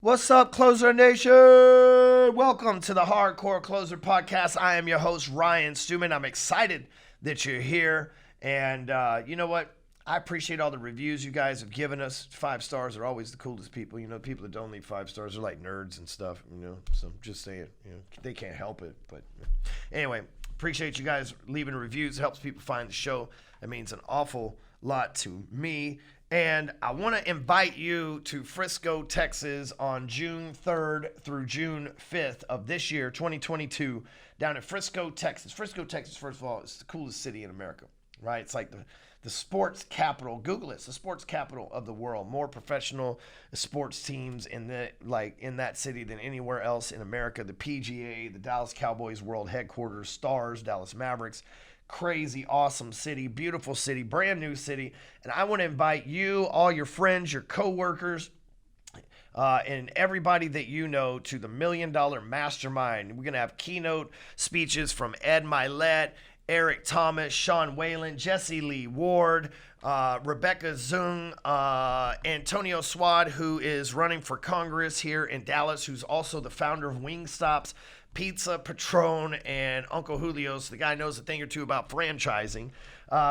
What's up, Closer Nation? Welcome to the Hardcore Closer Podcast. I am your host, Ryan Stewman. I'm excited that you're here. And you know what? I appreciate all the reviews you guys have given us. 5 stars are always the coolest people. You know, people that don't leave 5 stars are like nerds and stuff, you know. So just saying, you know, they can't help it. But anyway, appreciate you guys leaving reviews. It helps people find the show. It means an awful lot to me. And I want to invite you to Frisco, Texas on June 3rd through June 5th of this year, 2022, down in Frisco, Texas. Frisco, Texas, first of all, is the coolest city in America, right? It's like the sports capital. Google it. It's the sports capital of the world. More professional sports teams in that city than anywhere else in America. The PGA, the Dallas Cowboys world headquarters, Stars, Dallas Mavericks. Crazy, awesome city, beautiful city, brand new city. And I want to invite you, all your friends, your coworkers, and everybody that you know to the Million Dollar Mastermind. We're going to have keynote speeches from Ed Mylett, Eric Thomas, Sean Whalen, Jessie Lee Ward, Rebecca Zung, Antonio Swad, who is running for Congress here in Dallas, who's also the founder of Wingstop's Pizza, Patron, and Uncle Julio's. The guy knows a thing or two about franchising.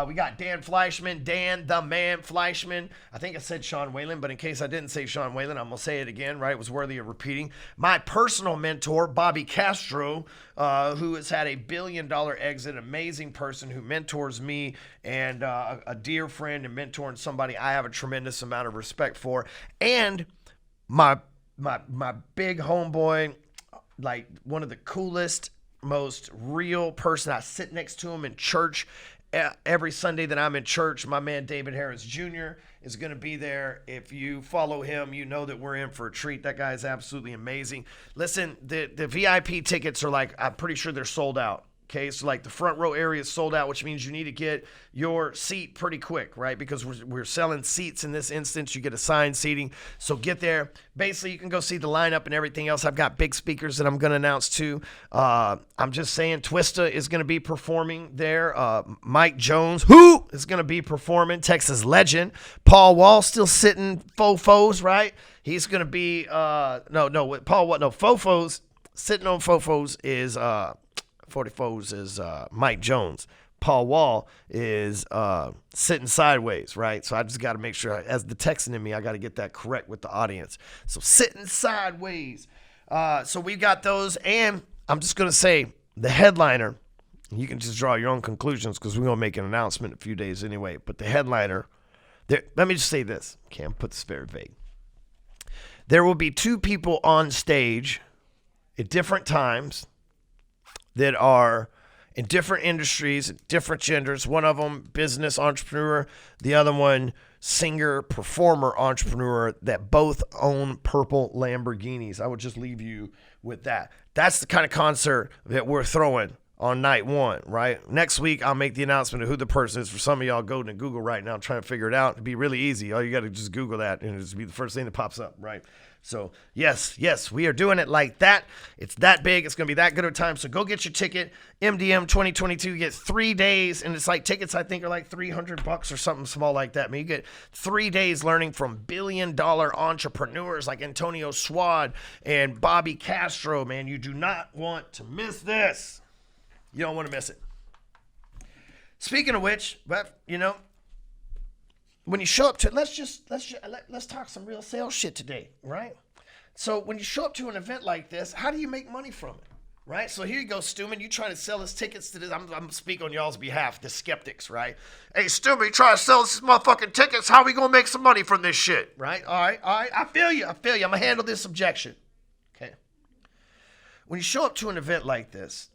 We got Dan Fleischman, Dan the Man Fleischman. I think I said Sean Whalen, but in case I didn't say Sean Whalen, I'm going to say it again, right? It was worthy of repeating. My personal mentor, Bobby Castro, who has had a $1 billion exit, amazing person who mentors me, and a dear friend and mentor and somebody I have a tremendous amount of respect for. And my big homeboy, like one of the coolest, most real person. I sit next to him in church every Sunday that I'm in church. My man David Harris Jr. is going to be there. If you follow him, you know that we're in for a treat. That guy is absolutely amazing. Listen, the VIP tickets are I'm pretty sure they're sold out. Okay, so the front row area is sold out, which means you need to get your seat pretty quick, right? Because we're selling seats in this instance. You get assigned seating, so get there. Basically, you can go see the lineup and everything else. I've got big speakers that I'm going to announce too. I'm just saying, Twista is going to be performing there. Mike Jones, who is going to be performing, Texas legend. Paul Wall still sitting Fofos, right? He's going to be Fofos sitting on Fofos is 44's is Mike Jones. Paul Wall is sitting sideways, right? So I just got to make sure, as the Texan in me, I got to get that correct with the audience. So sitting sideways. So we got those, and I'm just going to say the headliner, you can just draw your own conclusions because we're going to make an announcement in a few days anyway, but the headliner, let me just say this. Okay, I'm put this very vague. There will be 2 people on stage at different times that are in different industries, different genders. One of them, business entrepreneur. The other one, singer, performer, entrepreneur, that both own purple Lamborghinis. I would just leave you with that. That's the kind of concert that we're throwing on night 1, right? Next week, I'll make the announcement of who the person is. For some of y'all, go to Google right now, trying to figure it out. It'd be really easy. All you got to just Google that, and it'll be the first thing that pops up, right? So, yes, we are doing it like that. It's that big. It's going to be that good of a time. So go get your ticket. MDM 2022. You get 3 days, and it's tickets I think are $300 or something small like that. I mean, you get 3 days learning from billion-dollar entrepreneurs like Antonio Swad and Bobby Castro. Man, you do not want to miss this. You don't want to miss it. Speaking of which, but when you show up to, let's talk some real sales shit today, right? So when you show up to an event like this, how do you make money from it, right? So here you go, Stewman. You trying to sell us tickets to this. I'm speaking on y'all's behalf, the skeptics, right? Hey, Stewman, you trying to sell us motherfucking tickets. How are we going to make some money from this shit, right? All right. I feel you. I'm going to handle this objection, okay? When you show up to an event like this,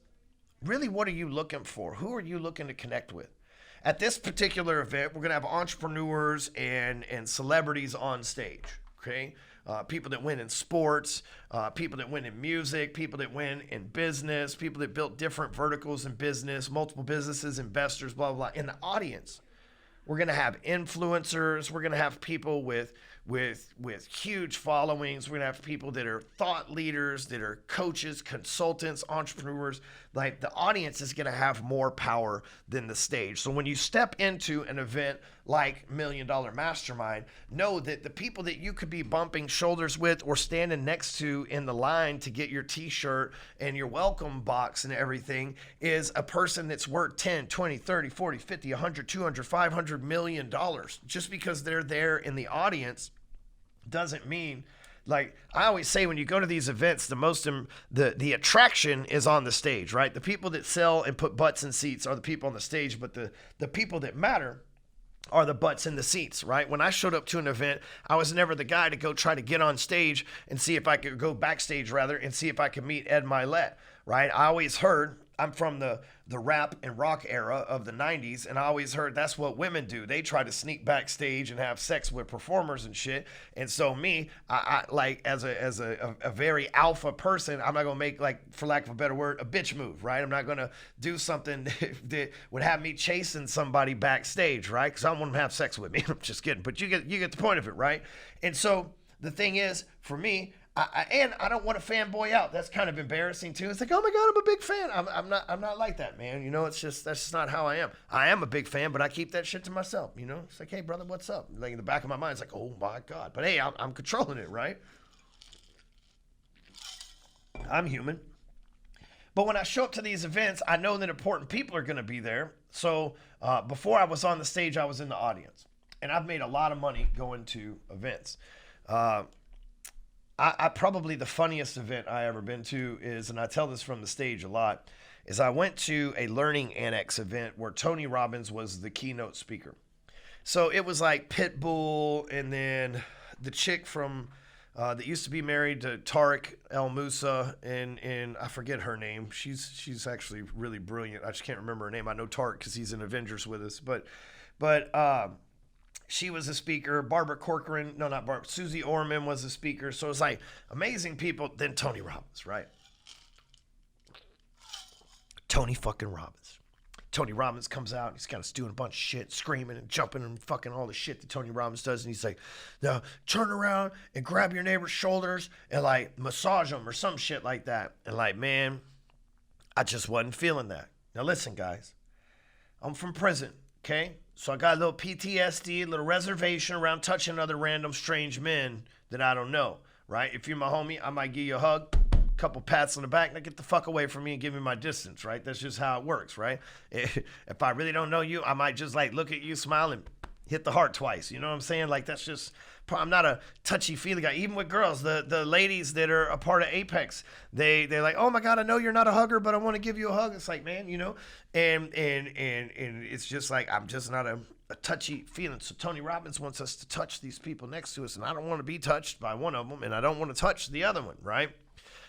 really, what are you looking for? Who are you looking to connect with? At this particular event, we're going to have entrepreneurs and celebrities on stage, okay? People that win in sports, people that win in music, people that win in business, people that built different verticals in business, multiple businesses, investors, blah, blah, blah. In the audience, we're going to have influencers. We're going to have people with with huge followings. We're going to have people that are thought leaders, that are coaches, consultants, entrepreneurs. Like, the audience is going to have more power than the stage. So when you step into an event like Million Dollar Mastermind, know that the people that you could be bumping shoulders with or standing next to in the line to get your t-shirt and your welcome box and everything is a person that's worth 10, 20, 30, 40, 50, 100, 200, 500 million dollars. Just because they're there in the audience doesn't mean, like I always say, when you go to these events, the attraction is on the stage, right? The people that sell and put butts in seats are the people on the stage, but the people that matter are the butts in the seats, right? When I showed up to an event, I was never the guy to go try to get on stage and see if I could go backstage rather and see if I could meet Ed Mylett, right? I always heard, I'm from the rap and rock era of the 90s, and I always heard that's what women do. They try to sneak backstage and have sex with performers and shit. And so me, I like, as a very alpha person, I'm not gonna make, like, for lack of a better word, a bitch move, right? I'm not gonna do something that would have me chasing somebody backstage, right? Because I don't want them to have sex with me. I'm just kidding, but you get the point of it, right? And so the thing is, for me, I don't want to fanboy out. That's kind of embarrassing too. It's like, oh my God, I'm a big fan. I'm not like that, man. You know, that's just not how I am. I am a big fan, but I keep that shit to myself. You know, it's like, hey brother, what's up? Like, in the back of my mind, it's like, oh my God. But hey, I'm controlling it, right? I'm human. But when I show up to these events, I know that important people are going to be there. So before I was on the stage, I was in the audience, and I've made a lot of money going to events. I probably the funniest event I ever been to is, and I tell this from the stage a lot, is I went to a Learning Annex event where Tony Robbins was the keynote speaker. So it was like Pitbull, and then the chick from that used to be married to Tariq El Moussa, and I forget her name. She's actually really brilliant. I just can't remember her name. I know Tariq because he's in Avengers with us, but she was a speaker. Barbara Corcoran, no, not Barbara, Susie Orman was a speaker. So it's like amazing people. Then Tony Robbins, right? Tony fucking Robbins. Tony Robbins comes out. He's kind of doing a bunch of shit, screaming and jumping and fucking all the shit that Tony Robbins does. And he's like, now turn around and grab your neighbor's shoulders and like massage them or some shit like that. And like, man, I just wasn't feeling that. Now listen, guys, I'm from prison, okay? So I got a little PTSD, a little reservation around touching other random strange men that I don't know, right? If you're my homie, I might give you a hug, a couple pats on the back, now get the fuck away from me and give me my distance, right? That's just how it works, right? If I really don't know you, I might just like look at you, smile, and hit the heart twice. You know what I'm saying? Like, that's just, I'm not a touchy-feely guy. Even with girls, the ladies that are a part of Apex, they're like, oh my God, I know you're not a hugger, but I want to give you a hug. It's like, man, you know, and it's just like, I'm just not a touchy feeling. So Tony Robbins wants us to touch these people next to us, and I don't want to be touched by one of them, and I don't want to touch the other one, right?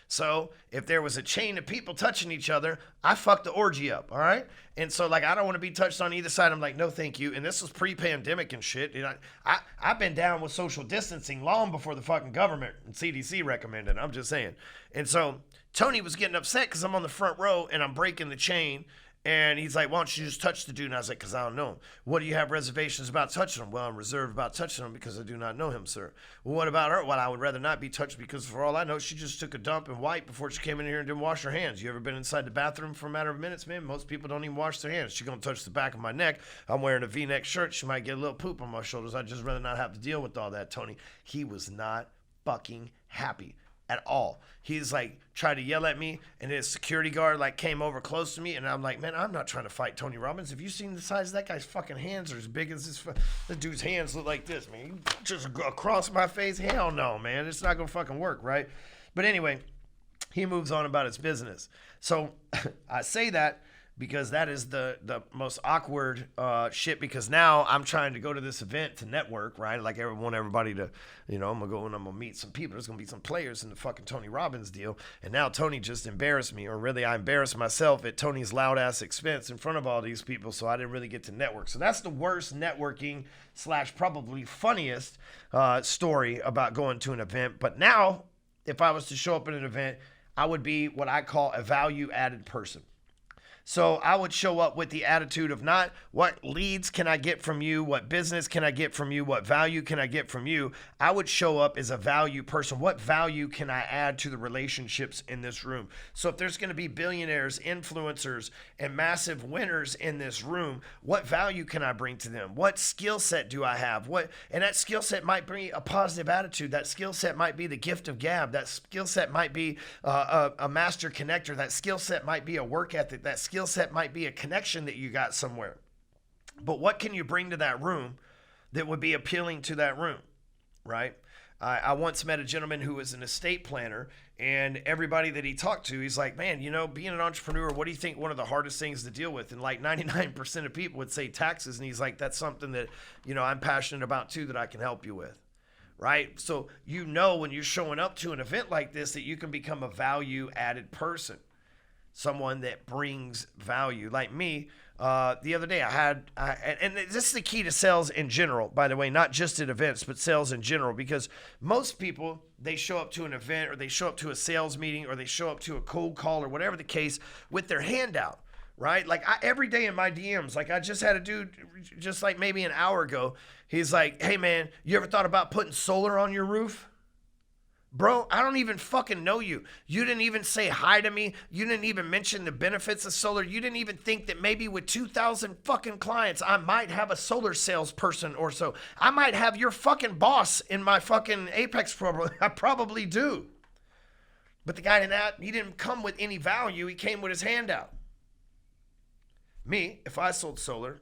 So if there was a chain of people touching each other, I fucked the orgy up, all right? And so, like, I don't want to be touched on either side. I'm like, no, thank you. And this was pre-pandemic and shit. You know, I've been down with social distancing long before the fucking government and CDC recommended. I'm just saying. And so Tony was getting upset because I'm on the front row and I'm breaking the chain. And he's like, why don't you just touch the dude? And I was like, because I don't know him. What do you have reservations about touching him? Well, I'm reserved about touching him because I do not know him, sir. Well, what about her? Well, I would rather not be touched because for all I know, she just took a dump and wiped before she came in here and didn't wash her hands. You ever been inside the bathroom for a matter of minutes, man? Most people don't even wash their hands. She's going to touch the back of my neck. I'm wearing a V-neck shirt. She might get a little poop on my shoulders. I'd just rather not have to deal with all that, Tony. He was not fucking happy at all. He's like tried to yell at me, and his security guard like came over close to me, and I'm like, man, I'm not trying to fight Tony Robbins. Have you seen the size of that guy's fucking hands? Are as big as this dude's hands look like this, man. Just across my face? Hell no, man. It's not gonna fucking work, right? But anyway, he moves on about his business. So I say that because that is the most awkward shit, because now I'm trying to go to this event to network, right? Like, I want everybody to, you know, I'm going to go and I'm going to meet some people. There's going to be some players in the fucking Tony Robbins deal. And now Tony just embarrassed me, or really I embarrassed myself at Tony's loud ass expense in front of all these people. So I didn't really get to network. So that's the worst networking / probably funniest story about going to an event. But now, if I was to show up at an event, I would be what I call a value added person. So I would show up with the attitude of not what leads can I get from you, what business can I get from you, what value can I get from you. I would show up as a value person. What value can I add to the relationships in this room? So if there's going to be billionaires, influencers, and massive winners in this room, what value can I bring to them? What skill set do I have? And that skill set might bring a positive attitude. That skill set might be the gift of gab. That skill set might be a master connector. That skill set might be a work ethic. That skill set might be a connection that you got somewhere. But what can you bring to that room that would be appealing to that room, right? I once met a gentleman who was an estate planner, and everybody that he talked to, he's like, man, being an entrepreneur, what do you think one of the hardest things to deal with? And like 99% of people would say taxes. And he's like, that's something that, I'm passionate about too, that I can help you with. Right? So, when you're showing up to an event like this, that you can become a value added person, someone that brings value. Like me, the other day and this is the key to sales in general, by the way, not just at events, but sales in general, because most people, they show up to an event, or they show up to a sales meeting, or they show up to a cold call, or whatever the case, with their hand out, right? Like every day in my DMs, like I just had a dude just like maybe an hour ago, he's like, hey man, you ever thought about putting solar on your roof? Bro, I don't even fucking know you. You didn't even say hi to me. You didn't even mention the benefits of solar. You didn't even think that maybe with 2,000 fucking clients, I might have a solar salesperson or so. I might have your fucking boss in my fucking Apex program. I probably do. But the guy he didn't come with any value. He came with his hand out. Me, if I sold solar,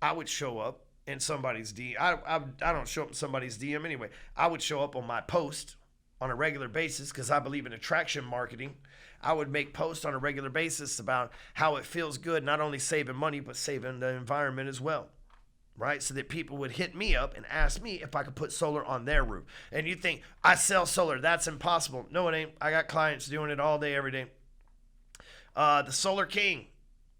I would show up in somebody's DM. I don't show up in somebody's DM anyway. I would show up on my post on a regular basis, because I believe in attraction marketing. I would make posts on a regular basis about how it feels good, not only saving money, but saving the environment as well, right? So that people would hit me up and ask me if I could put solar on their roof. And you think, I sell solar, that's impossible. No, it ain't. I got clients doing it all day, every day. The Solar King,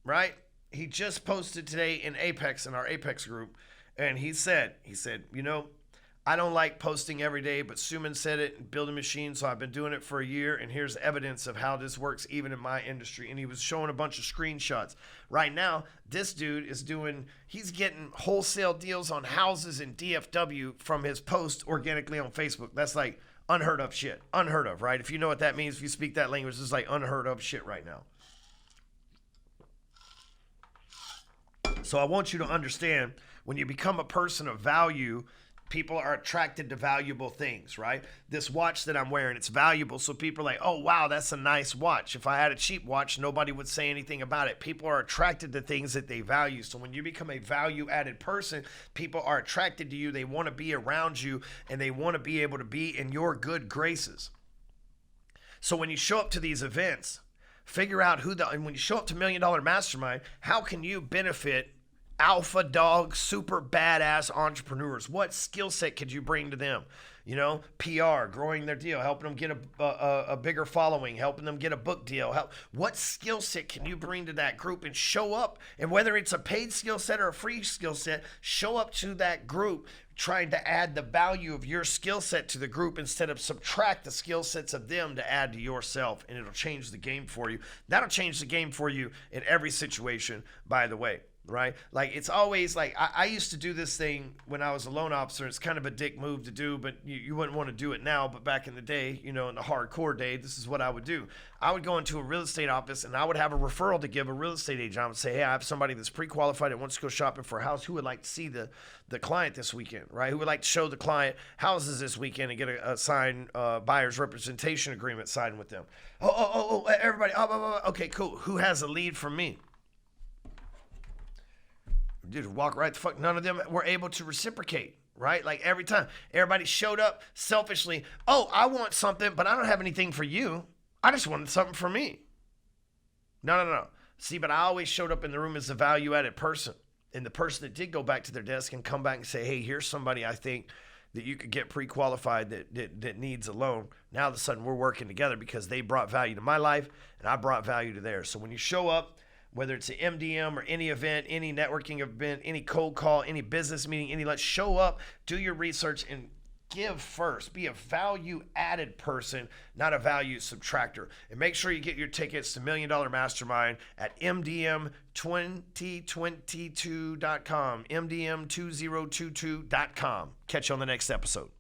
right? He just posted today in our Apex group. And he said, I don't like posting every day, but Stewman said it and build a machine. So I've been doing it for a year, and here's evidence of how this works even in my industry. And he was showing a bunch of screenshots. Right now, this dude he's getting wholesale deals on houses in DFW from his post organically on Facebook. That's like unheard of shit. Unheard of, right? If you know what that means, if you speak that language, it's like unheard of shit right now. So I want you to understand, when you become a person of value, people are attracted to valuable things, right? This watch that I'm wearing, it's valuable. So people are like, oh, wow, that's a nice watch. If I had a cheap watch, nobody would say anything about it. People are attracted to things that they value. So when you become a value-added person, people are attracted to you. They want to be around you, and they want to be able to be in your good graces. So when you show up to these events, figure out and when you show up to Million Dollar Mastermind, how can you benefit alpha dog, super badass entrepreneurs? What skill set could you bring to them? PR, growing their deal, helping them get a bigger following, helping them get a book deal. What skill set can you bring to that group and show up? And whether it's a paid skill set or a free skill set, show up to that group trying to add the value of your skill set to the group instead of subtract the skill sets of them to add to yourself, and it'll change the game for you. That'll change the game for you in every situation, by the way. Right? Like, it's always like, I used to do this thing when I was a loan officer. It's kind of a dick move to do, but you wouldn't want to do it now. But back in the day, in the hardcore day, this is what I would do. I would go into a real estate office, and I would have a referral to give a real estate agent. I would say, hey, I have somebody that's pre-qualified that wants to go shopping for a house. Who would like to see the client this weekend, right? Who would like to show the client houses this weekend and get a signed buyer's representation agreement signed with them? Everybody. Okay, cool. Who has a lead from me? Dude, walk right the fuck. None of them were able to reciprocate, right? Like, every time everybody showed up selfishly. Oh, I want something, but I don't have anything for you. I just wanted something for me. No. See, but I always showed up in the room as a value-added person. And the person that did go back to their desk and come back and say, hey, here's somebody I think that you could get pre-qualified that needs a loan. Now, all of a sudden, we're working together because they brought value to my life and I brought value to theirs. So when you show up, whether it's an MDM or any event, any networking event, any cold call, any business meeting, let's show up, do your research, and give first. Be a value-added person, not a value subtractor. And make sure you get your tickets to Million Dollar Mastermind at MDM2022.com, MDM2022.com. Catch you on the next episode.